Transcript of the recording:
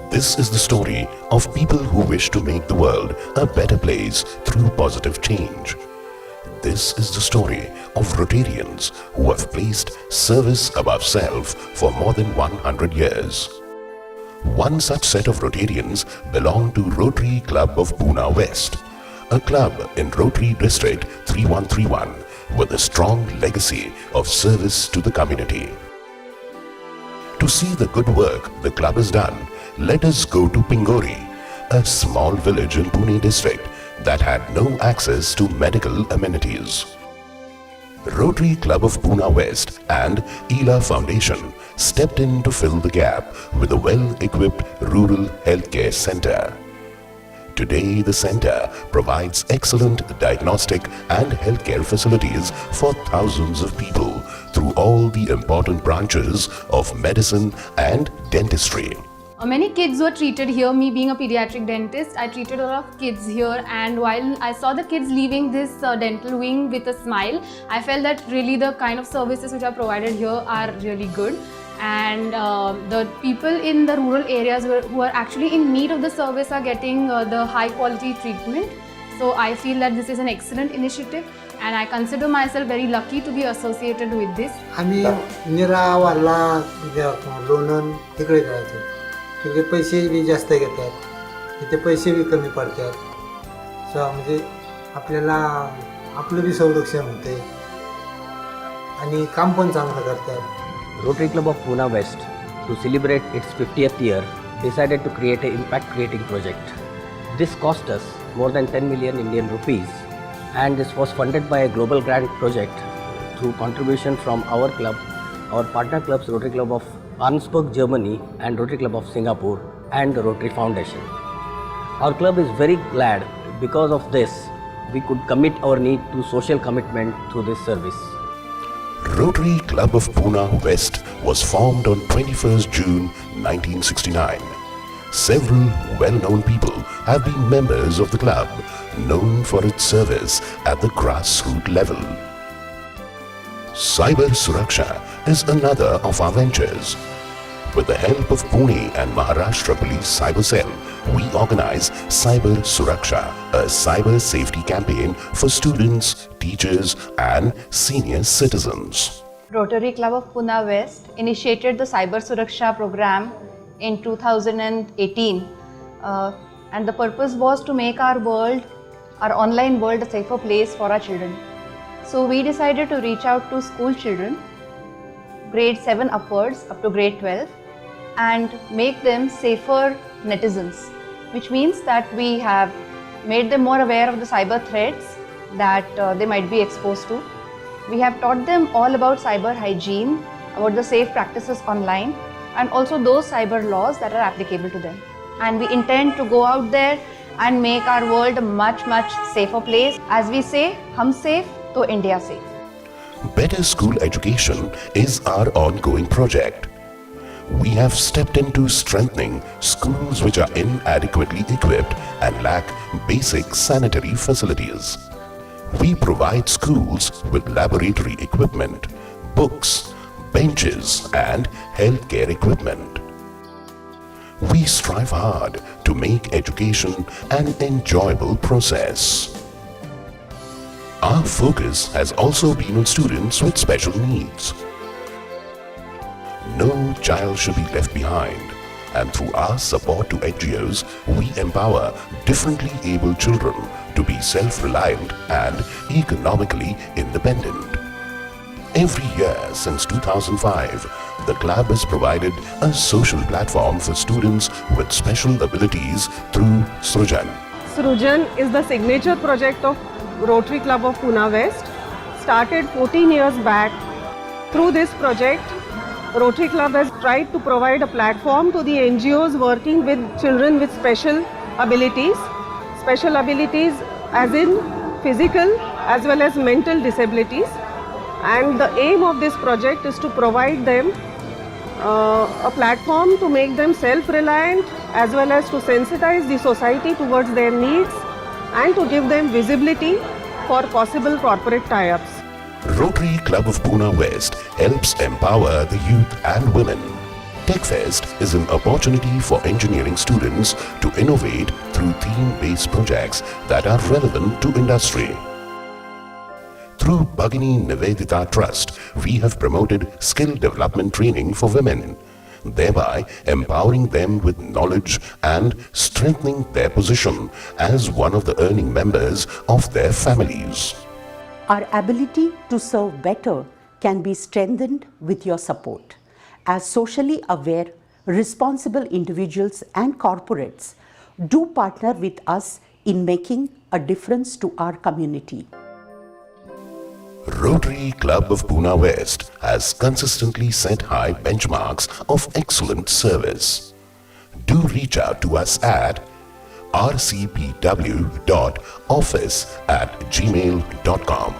This is the story of people who wish to make the world a better place through positive change. This is the story of Rotarians who have placed service above self for more than 100 years. One such set of Rotarians belong to Rotary Club of Pune West, a club in Rotary District 3131 with a strong legacy of service to the community. To see the good work the club has done, let us go to Pingori, a small village in Pune district that had no access to medical amenities. Rotary Club of Pune West and ELA Foundation stepped in to fill the gap with a well-equipped rural healthcare center. Today, the center provides excellent diagnostic and healthcare facilities for thousands of people through all the important branches of medicine and dentistry. Many kids were treated here. Me being a pediatric dentist, I treated a lot of kids here, and while I saw the kids leaving this dental wing with a smile, I felt that really the kind of services which are provided here are really good, and the people in the rural areas who are actually in need of the service are getting the high quality treatment. So I feel that this is an excellent initiative, and I consider myself very lucky to be associated with this. आम्ही निरावाला लोणन तिकडे जायचो. तिकडे पैसे B जास्त घेतात, तिथे पैसे B कमी पडतात. म्हणजे आपल्याला आपलं बी संरक्षण होते आणि काम पण चांगलं करतात. Rotary Club of Pune West, to celebrate its 50th year, decided to create an impact-creating project. This cost us more than 10 million Indian rupees, and this was funded by a global grant project through contribution from our club, our partner clubs Rotary Club of Arnsburg, Germany, and Rotary Club of Singapore, and the Rotary Foundation. Our club is very glad because of this we could commit our need to social commitment through this service. Rotary Club of Pune West was formed on 21st June 1969. Several well-known people have been members of the club, known for its service at the grassroots level. Cyber Suraksha is another of our ventures. With the help of Pune and Maharashtra Police Cyber Cell, we organize Cyber Suraksha, a cyber safety campaign for students, teachers and senior citizens. Rotary Club of Pune West initiated the Cyber Suraksha program in 2018, and the purpose was to make our online world, a safer place for our children. So we decided to reach out to school children, grade 7 upwards up to grade 12, and make them safer netizens, which means that we have made them more aware of the cyber threats that they might be exposed to. We have taught them all about cyber hygiene, about the safe practices online, and also those cyber laws that are applicable to them. And we intend to go out there and make our world a much safer place. As we say, hum safe, to India safe. Better school education is our ongoing project. We have stepped into strengthening schools which are inadequately equipped and lack basic sanitary facilities. We provide schools with laboratory equipment, books, benches and healthcare equipment. We strive hard to make education an enjoyable process. Our focus has also been on students with special needs. No child should be left behind, and through our support to NGOs, we empower differently able children to be self-reliant and economically independent. Every year since 2005, the club has provided a social platform for students with special abilities through Srujan. Srujan is the signature project of Rotary Club of Pune West, started 14 years back. Through this project, Rotary Club has tried to provide a platform to the NGOs working with children with special abilities as in physical as well as mental disabilities. And the aim of this project is to provide them a platform to make them self-reliant as well as to sensitize the society towards their needs and to give them visibility for possible corporate tie-ups. Rotary Club of Pune West helps empower the youth and women. TechFest is an opportunity for engineering students to innovate through theme-based projects that are relevant to industry. Through Bhagini Nivedita Trust, we have promoted skill development training for women, thereby empowering them with knowledge and strengthening their position as one of the earning members of their families. Our ability to serve better can be strengthened with your support. As socially aware, responsible individuals and corporates, do partner with us in making a difference to our community. Rotary Club of Pune West has consistently set high benchmarks of excellent service. Do reach out to us at rcpw.office@gmail.com.